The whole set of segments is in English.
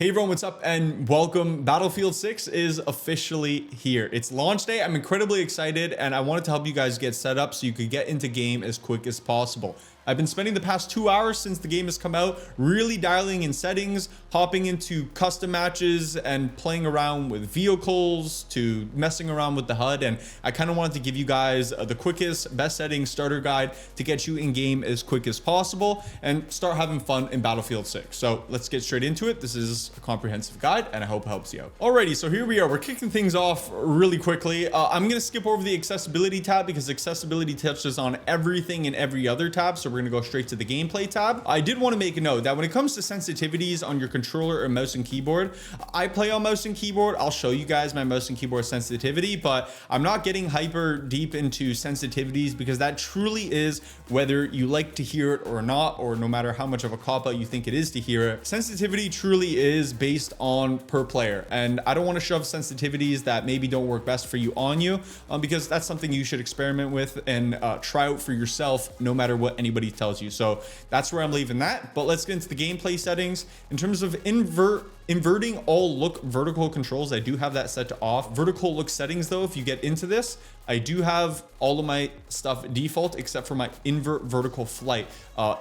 Hey everyone, what's up and welcome. Battlefield 6 is officially here. It's launch day. I'm incredibly excited and I wanted to help you guys get set up so you could get into game as quick as possible. I've been spending the past 2 hours since the game has come out, really dialing in settings, hopping into custom matches and playing around with vehicles to messing around with the HUD. And I kind of wanted to give you guys the quickest, best settings starter guide to get you in game as quick as possible and start having fun in Battlefield 6. So let's get straight into it. This is a comprehensive guide and I hope it helps you out. Alrighty, so here we are. We're kicking things off really quickly. I'm going to skip over the accessibility tab because accessibility touches on everything in every other tab. So we're going to go straight to the gameplay tab. I did want to make a note that when it comes to sensitivities on your controller or mouse and keyboard, I play on mouse and keyboard. I'll show you guys my mouse and keyboard sensitivity, but I'm not getting hyper deep into sensitivities because that truly is whether you like to hear it or not, or no matter how much of a cop out you think it is to hear it. Sensitivity truly is based on per player. And I don't want to shove sensitivities that maybe don't work best for you on you because that's something you should experiment with and try out for yourself no matter what anybody tells you. So that's where I'm leaving that. But let's get into the gameplay settings. In terms of inverting all look vertical controls, I do have that set to off. Vertical look settings though, if you get into this, I do have all of my stuff default except for my invert vertical flight.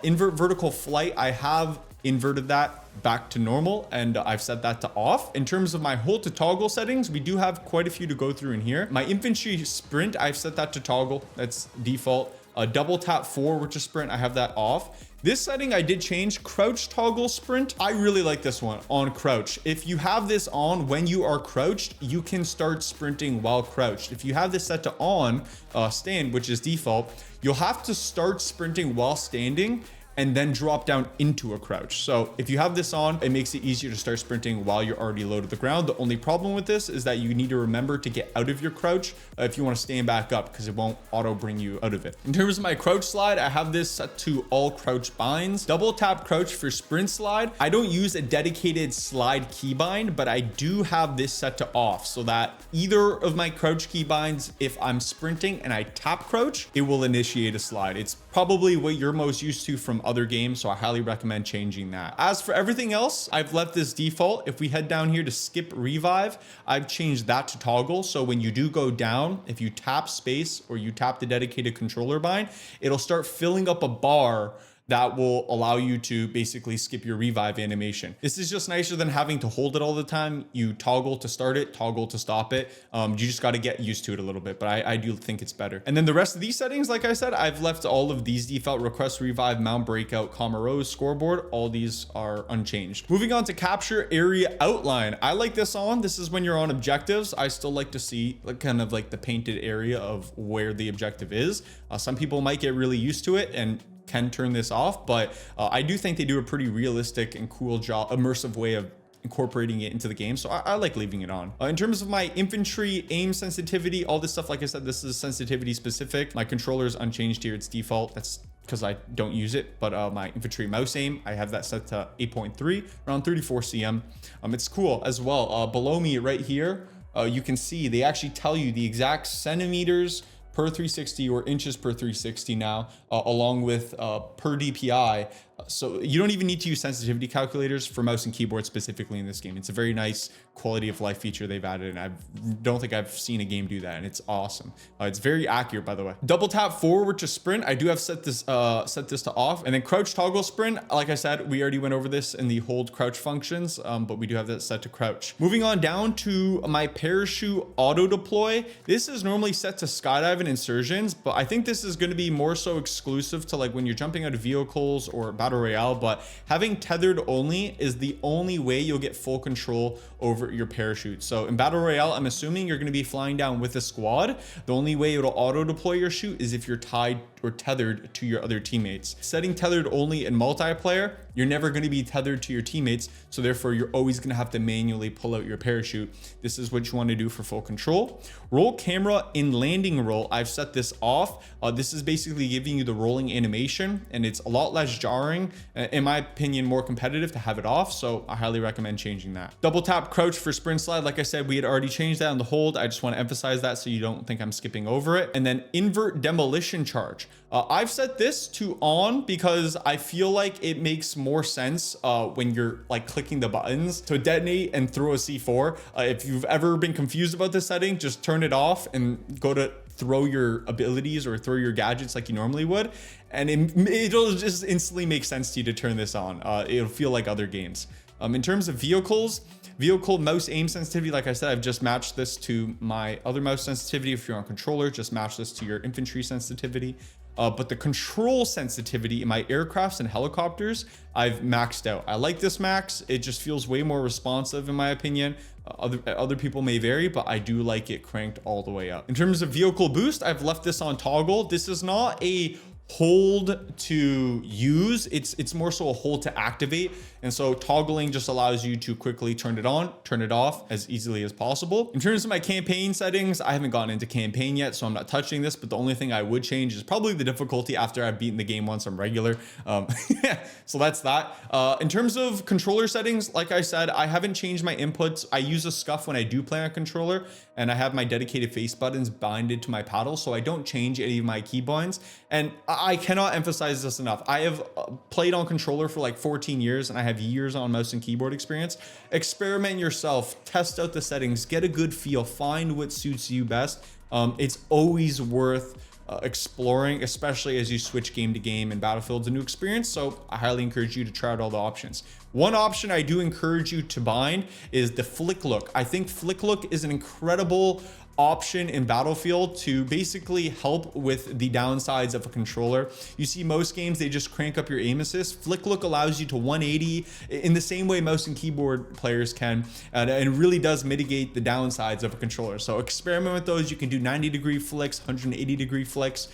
Invert vertical flight, I have inverted that back to normal and I've set that to off. In terms of my hold to toggle settings, we do have quite a few to go through in here. My infantry sprint, I've set that to toggle. That's default. Double tap 4, which is sprint, I have that off. This setting I did change, crouch toggle sprint. I really like this one on crouch. If you have this on when you are crouched, you can start sprinting while crouched. If you have this set to on stand, which is default, you'll have to start sprinting while standing and then drop down into a crouch. So if you have this on, it makes it easier to start sprinting while you're already low to the ground. The only problem with this is that you need to remember to get out of your crouch if you want to stand back up because it won't auto bring you out of it. In terms of my crouch slide, I have this set to all crouch binds. Double tap crouch for sprint slide. I don't use a dedicated slide keybind, but I do have this set to off so that either of my crouch keybinds, if I'm sprinting and I tap crouch, it will initiate a slide. It's probably what you're most used to from other games, so I highly recommend changing that. As for everything else, I've left this default. If we head down here to skip revive, I've changed that to toggle. So when you do go down, if you tap space or you tap the dedicated controller bind, it'll start filling up a bar that will allow you to basically skip your revive animation. This is just nicer than having to hold it all the time. You toggle to start it, toggle to stop it. You just got to get used to it a little bit, but I do think it's better. And then the rest of these settings, like I said, I've left all of these default: request revive, mount breakout, comma rose, scoreboard. All these are unchanged. Moving on to capture area outline. I like this on. This is when you're on objectives. I still like to see kind of like the painted area of where the objective is. Some people might get really used to it and can turn this off, but I do think they do a pretty realistic and cool job, immersive way of incorporating it into the game. So I like leaving it on. In terms of my infantry aim sensitivity, all this stuff, like I said, this is sensitivity specific. My controller is unchanged here. It's default. That's because I don't use it, but my infantry mouse aim, I have that set to 8.3, around 34 cm. It's cool as well. Below me right here, you can see they actually tell you the exact centimeters per 360 or inches per 360 now, along with per DPI. So you don't even need to use sensitivity calculators for mouse and keyboard specifically in this game. It's a very nice quality of life feature they've added, and I don't think I've seen a game do that, and it's awesome. It's very accurate, by the way. Double tap forward to sprint, I do have set this to off. And then crouch toggle sprint, like I said, we already went over this in the hold crouch functions, but we do have that set to crouch. Moving on down to my parachute auto deploy. This is normally set to skydive and insurgents, but I think this is going to be more so exclusive to like when you're jumping out of vehicles or battle royale. But having tethered only is the only way you'll get full control over your parachute. So in battle royale, I'm assuming you're going to be flying down with a squad. The only way it'll auto deploy your chute is if you're tied or tethered to your other teammates. Setting tethered only in multiplayer, you're never going to be tethered to your teammates, so therefore you're always going to have to manually pull out your parachute. This is what you want to do for full control. Roll camera in landing roll, I've set this off. This is basically giving you the rolling animation, and it's a lot less jarring, in my opinion, more competitive to have it off, so I highly recommend changing that. Double tap crouch for sprint slide, like I said, we had already changed that on the hold. I just want to emphasize that so you don't think I'm skipping over it. And then invert demolition charge. I've set this to on because I feel like it makes more sense when you're like clicking the buttons to detonate and throw a C4. If you've ever been confused about this setting, just turn it off and go to throw your abilities or throw your gadgets like you normally would, and it'll just instantly make sense to you to turn this on. It'll feel like other games. In terms of vehicle mouse aim sensitivity, like I said, I've just matched this to my other mouse sensitivity. If you're on controller, just match this to your infantry sensitivity. But the control sensitivity in my aircrafts and helicopters, I've maxed out. I like this max. It just feels way more responsive in my opinion. Other people may vary, but I do like it cranked all the way up. In terms of vehicle boost, I've left this on toggle. This is not a hold to use, it's more so a hold to activate, and so toggling just allows you to quickly turn it on, turn it off as easily as possible. In terms of my campaign settings, I haven't gotten into campaign yet, so I'm not touching this, but the only thing I would change is probably the difficulty after I've beaten the game once on regular. So that's that. In terms of controller settings, like I said, I haven't changed my inputs. I use a scuff when I do play on controller, and I have my dedicated face buttons binded to my paddle, so I don't change any of my keybinds. And I cannot emphasize this enough. I have played on controller for like 14 years, and I have years on mouse and keyboard experience. Experiment yourself, test out the settings, get a good feel, find what suits you best. It's always worth exploring, especially as you switch game to game, and Battlefield's a new experience, so I highly encourage you to try out all the options. One option I do encourage you to bind is the flick look. I think flick look is an incredible option in Battlefield to basically help with the downsides of a controller. You see most games, they just crank up your aim assist. Flick look allows you to 180 in the same way mouse and keyboard players can, and it really does mitigate the downsides of a controller. So experiment with those. You can do 90-degree flicks, 180-degree flicks.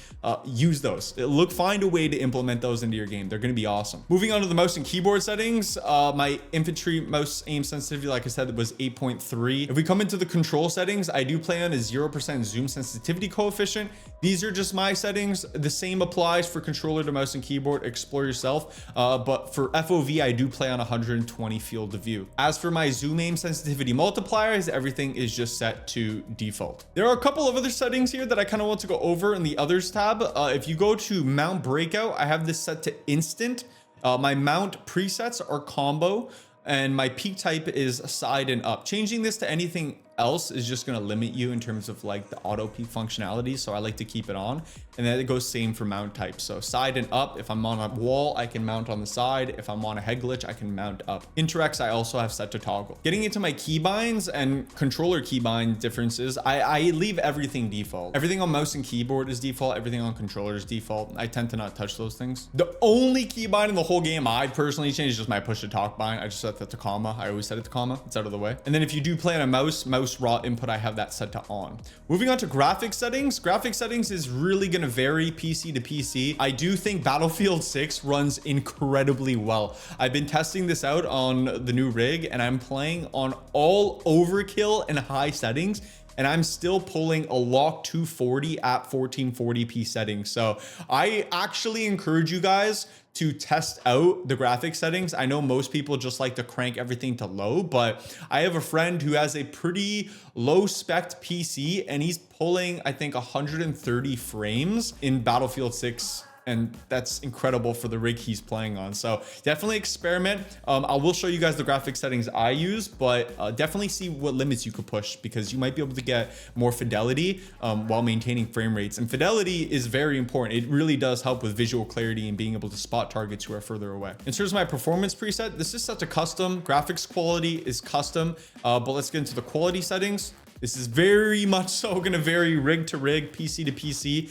Use those. Find a way to implement those into your game. They're going to be awesome. Moving on to the mouse and keyboard settings, my infantry mouse aim sensitivity, like I said, was 8.3. If we come into the control settings, I do play on a 0% zoom sensitivity coefficient. These are just my settings. The same applies for controller to mouse and keyboard. Explore yourself. But for FOV, I do play on 120 field of view. As for my zoom aim sensitivity multipliers, everything is just set to default. There are a couple of other settings here that I kind of want to go over in the others tab. If you go to mount breakout, I have this set to instant. My mount presets are combo, and my peak type is side and up. Changing this to anything else is just going to limit you in terms of like the auto peak functionality, so I like to keep it on. And then it goes same for mount type, so side and up. If I'm on a wall, I can mount on the side. If I'm on a head glitch, I can mount up. Interx I also have set to toggle. Getting into my keybinds and controller keybind differences, I leave everything default. Everything on mouse and keyboard is default. Everything on controller is default. I tend to not touch those things. The only keybind in the whole game I personally change is just my push to talk bind. I just set that to comma. I always set it to comma. It's out of the way. And then if you do play on a mouse raw input, I have that set to on. Moving on to graphics settings. Graphics settings is really going to vary PC to PC. I do think Battlefield 6 runs incredibly well. I've been testing this out on the new rig, and I'm playing on all overkill and high settings, and I'm still pulling a lock 240 at 1440p settings. So I actually encourage you guys to test out the graphic settings. I know most people just like to crank everything to low, but I have a friend who has a pretty low spec PC, and he's pulling, I think, 130 frames in Battlefield 6. And that's incredible for the rig he's playing on. So definitely experiment. I will show you guys the graphic settings I use, but definitely see what limits you could push, because you might be able to get more fidelity while maintaining frame rates. And fidelity is very important. It really does help with visual clarity and being able to spot targets who are further away. In terms of my performance preset, this is set to custom. Graphics quality is custom, but let's get into the quality settings. This is very much so going to vary rig to rig, PC to PC,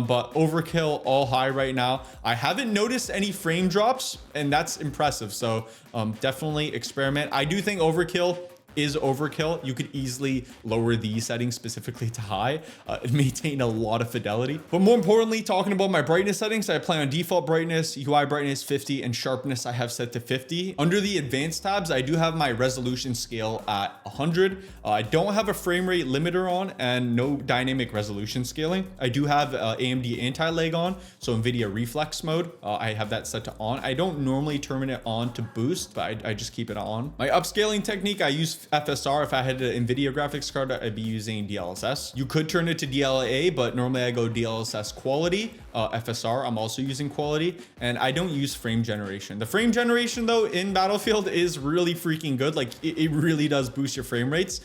but overkill all high right now. I haven't noticed any frame drops, and that's impressive. So definitely experiment. I do think overkill is overkill. You could easily lower these settings specifically to high and maintain a lot of fidelity. But more importantly, talking about my brightness settings, I play on default brightness, UI brightness 50, and sharpness I have set to 50. Under the advanced tabs, I do have my resolution scale at 100. I don't have a frame rate limiter on and no dynamic resolution scaling. I do have AMD anti-lag on, so NVIDIA reflex mode. I have that set to on. I don't normally turn it on to boost, but I just keep it on. My upscaling technique, I use FSR. If I had an NVIDIA graphics card, I'd be using DLSS. You could turn it to DLA, but normally I go DLSS quality. FSR, I'm also using quality, and I don't use frame generation. The frame generation though in Battlefield is really freaking good. Like it really does boost your frame rates.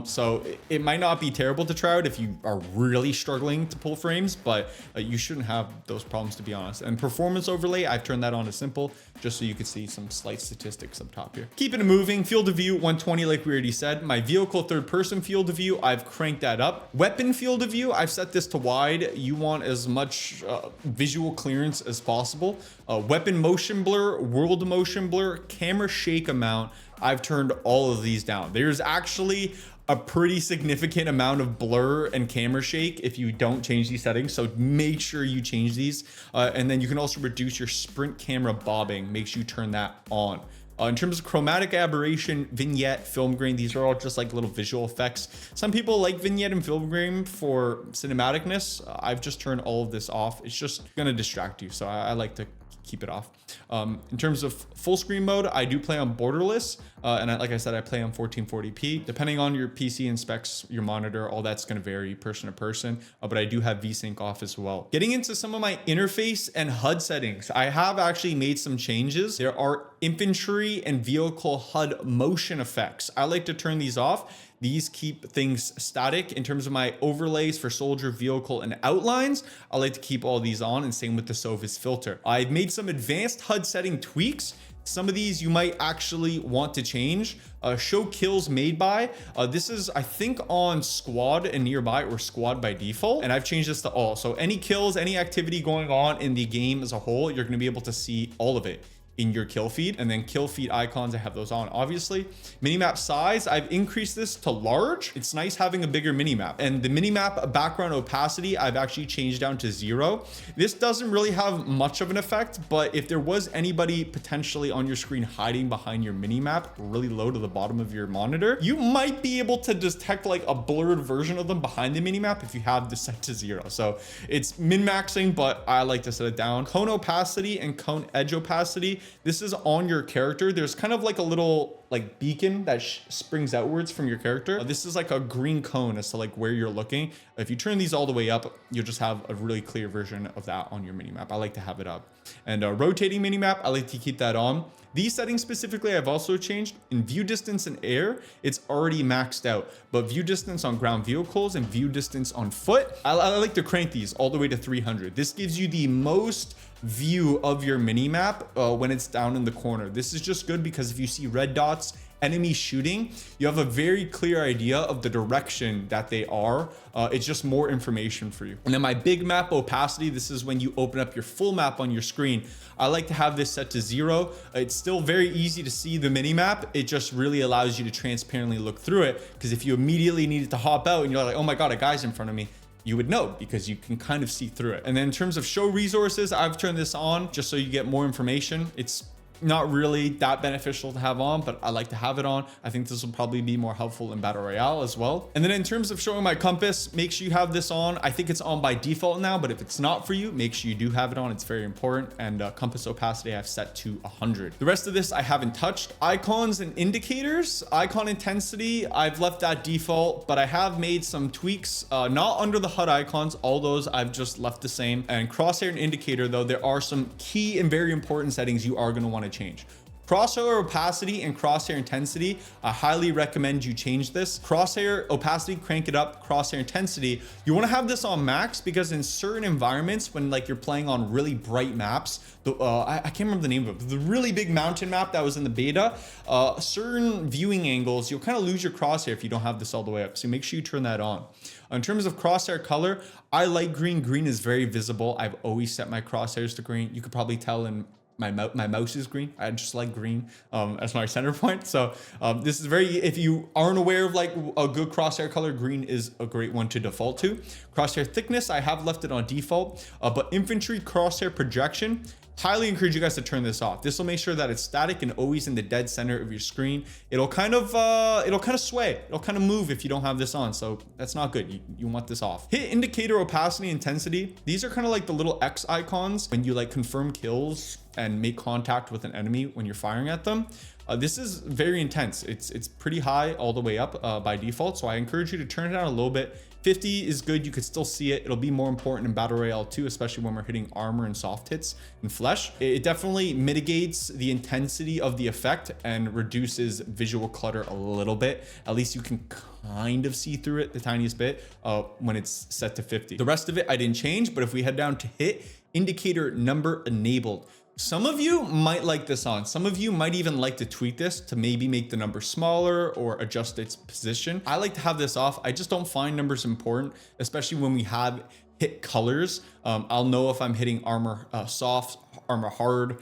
So it might not be terrible to try out if you are really struggling to pull frames, but you shouldn't have those problems, to be honest. And performance overlay, I've turned that on to simple, just so you can see some slight statistics up top here. Keeping it moving, field of view 120, like we already said. My vehicle third person field of view, I've cranked that up. Weapon field of view, I've set this to wide. You want as much visual clearance as possible. Weapon motion blur, world motion blur, camera shake amount, I've turned all of these down. There's actually a pretty significant amount of blur and camera shake if you don't change these settings, so make sure you change these. And then you can also reduce your sprint camera bobbing. Make sure you turn that on. In terms of chromatic aberration, vignette, film grain, these are all just like little visual effects. Some people like vignette and film grain for cinematicness. I've just turned all of this off. It's just gonna distract you, so I like to keep it off. In terms of full screen mode, I do play on borderless, and like I said, I play on 1440p. Depending on your PC and specs, your monitor, all that's going to vary person to person, but I do have VSync off as well. Getting into some of my interface and HUD settings, I have actually made some changes. There are infantry and vehicle HUD motion effects. I like to turn these off. These keep things static. In terms of my overlays for soldier, vehicle, and outlines, I like to keep all these on, and same with the Sovis filter. I've made some advanced HUD setting tweaks. Some of these you might actually want to change. Show kills made by. This is, I think, on squad and nearby, or squad by default. And I've changed this to all. So any kills, any activity going on in the game as a whole, you're going to be able to see all of it in your kill feed. And then kill feed icons, I have those on, obviously. Minimap size, I've increased this to large. It's nice having a bigger minimap. And the minimap background opacity, I've actually changed down to 0. This doesn't really have much of an effect, but if there was anybody potentially on your screen hiding behind your minimap really low to the bottom of your monitor, you might be able to detect like a blurred version of them behind the minimap if you have this set to 0. So it's min-maxing, but I like to set it down. Cone opacity and cone edge opacity, this is on your character. There's kind of like a little like beacon that springs outwards from your character. This is like a green cone as to like where you're looking. If you turn these all the way up, you'll just have a really clear version of that on your minimap. I like to have it up. And rotating minimap, I like to keep that on. These settings specifically, I've also changed. In view distance in air, it's already maxed out, but view distance on ground vehicles and view distance on foot, I like to crank these all the way to 300. This gives you the most view of your minimap when it's down in the corner. This is just good because if you see red dots, enemy shooting, you have a very clear idea of the direction that they are. It's just more information for you. And then my big map opacity, this is when you open up your full map on your screen. I like to have this set to 0. It's still very easy to see the mini map. It just really allows you to transparently look through it, because if you immediately needed to hop out and you're like, oh my God, a guy's in front of me, you would know because you can kind of see through it. And then in terms of show resources, I've turned this on just so you get more information. It's not really that beneficial to have on, but I like to have it on. I think this will probably be more helpful in Battle Royale as well. And then in terms of showing my compass, make sure you have this on. I think it's on by default now, but if it's not for you, make sure you do have it on. It's very important. And compass opacity I've set to 100. The rest of this I haven't touched. Icons and indicators, icon intensity, I've left that default, but I have made some tweaks, not under the HUD icons. All those I've just left the same. And crosshair and indicator though, there are some key and very important settings you are going to want to change. Crosshair opacity and crosshair intensity, I highly recommend you change this. Crosshair opacity, crank it up. Crosshair intensity, you want to have this on max, because in certain environments, when like you're playing on really bright maps, I can't remember the name of it, the really big mountain map that was in the beta, certain viewing angles, you'll kind of lose your crosshair if you don't have this all the way up. So make sure you turn that on. In terms of crosshair color, I like green. Green is very visible. I've always set my crosshairs to green. You could probably tell in my mouse is green. I just like green as my center point. So this is very, if you aren't aware of like a good crosshair color, green is a great one to default to. Crosshair thickness, I have left it on default, but infantry crosshair projection, highly encourage you guys to turn this off. This will make sure that it's static and always in the dead center of your screen. It'll kind of sway. It'll kind of move if you don't have this on. So that's not good. You want this off. Hit indicator opacity intensity. These are kind of like the little X icons when you like confirm kills and make contact with an enemy when you're firing at them. This is very intense. It's pretty high all the way up by default. So I encourage you to turn it down a little bit. 50 is good. You could still see it. It'll be more important in Battle Royale too, especially when we're hitting armor and soft hits and flesh. It definitely mitigates the intensity of the effect and reduces visual clutter a little bit. At least you can kind of see through it the tiniest bit when it's set to 50. The rest of it I didn't change, but if we head down to hit, indicator number enabled. Some of you might like this on. Some of you might even like to tweak this to maybe make the number smaller or adjust its position. I like to have this off. I just don't find numbers important, especially when we have hit colors. I'll know if I'm hitting armor soft, armor hard,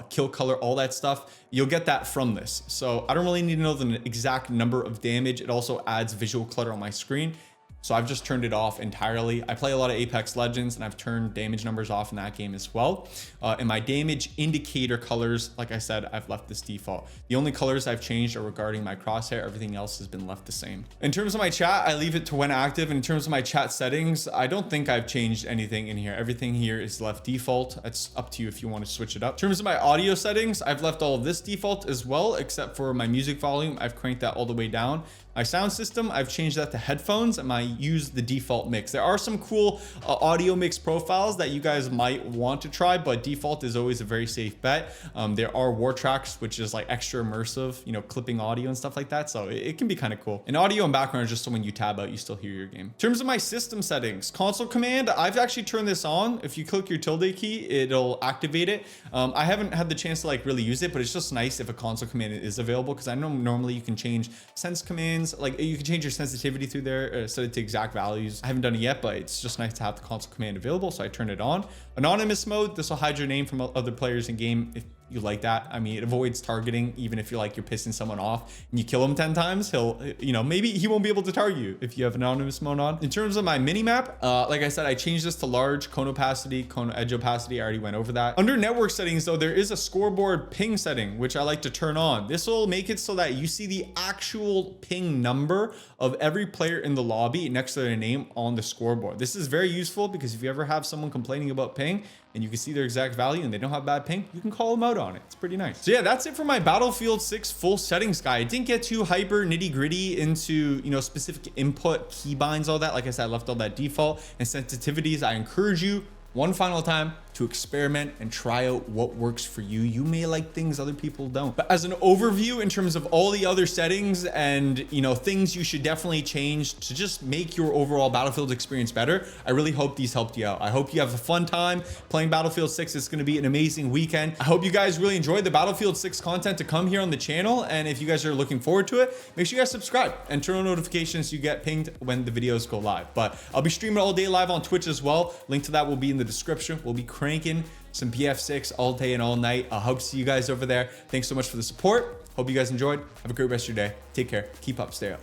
kill color, all that stuff. You'll get that from this. So I don't really need to know the exact number of damage. It also adds visual clutter on my screen. So I've just turned it off entirely. I play a lot of Apex Legends and I've turned damage numbers off in that game as well. And my damage indicator colors, like I said, I've left this default. The only colors I've changed are regarding my crosshair. Everything else has been left the same. In terms of my chat, I leave it to when active. And in terms of my chat settings, I don't think I've changed anything in here. Everything here is left default. It's up to you if you want to switch it up. In terms of my audio settings, I've left all of this default as well, except for my music volume. I've cranked that all the way down. My sound system, I've changed that to headphones, and I use the default mix. There are some cool audio mix profiles that you guys might want to try, but default is always a very safe bet. There are war tracks, which is like extra immersive, you know, clipping audio and stuff like that. So it can be kind of cool. And audio and background is just so when you tab out, you still hear your game. In terms of my system settings, console command, I've actually turned this on. If you click your tilde key, it'll activate it. I haven't had the chance to like really use it, but it's just nice if a console command is available, because I know normally you can change sense commands. Like you can change your sensitivity through there, set it to exact values. I haven't done it yet, but it's just nice to have the console command available. So I turned it on. Anonymous mode, this will hide your name from other players in game if you like that. I mean, it avoids targeting. Even if you're like, you're pissing someone off and you kill him 10 times, he'll, you know, maybe he won't be able to target you if you have anonymous mode on. In terms of my mini map, like I said, I changed this to large, cone opacity, cone edge opacity. I already went over that. Under network settings though, there is a scoreboard ping setting, which I like to turn on. This will make it so that you see the actual ping number of every player in the lobby next to their name on the scoreboard. This is very useful because if you ever have someone complaining about ping and you can see their exact value and they don't have bad ping, you can call them out on it. It's pretty nice. So yeah, that's it for my Battlefield 6 full settings guide. I didn't get too hyper nitty gritty into, you know, specific input, keybinds, all that. Like I said, I left all that default and sensitivities. I encourage you one final time to experiment and try out what works for you. You may like things other people don't. But as an overview in terms of all the other settings and, you know, things you should definitely change to just make your overall Battlefield experience better, I really hope these helped you out. I hope you have a fun time playing Battlefield 6. It's going to be an amazing weekend. I hope you guys really enjoyed the Battlefield 6 content to come here on the channel. And if you guys are looking forward to it, make sure you guys subscribe and turn on notifications so you get pinged when the videos go live. But I'll be streaming all day live on Twitch as well. Link to that will be in the description. We'll be cranking some BF6 all day and all night. I hope to see you guys over there. Thanks so much for the support. Hope you guys enjoyed. Have a great rest of your day. Take care. Keep up. Stay up.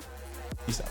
Peace out.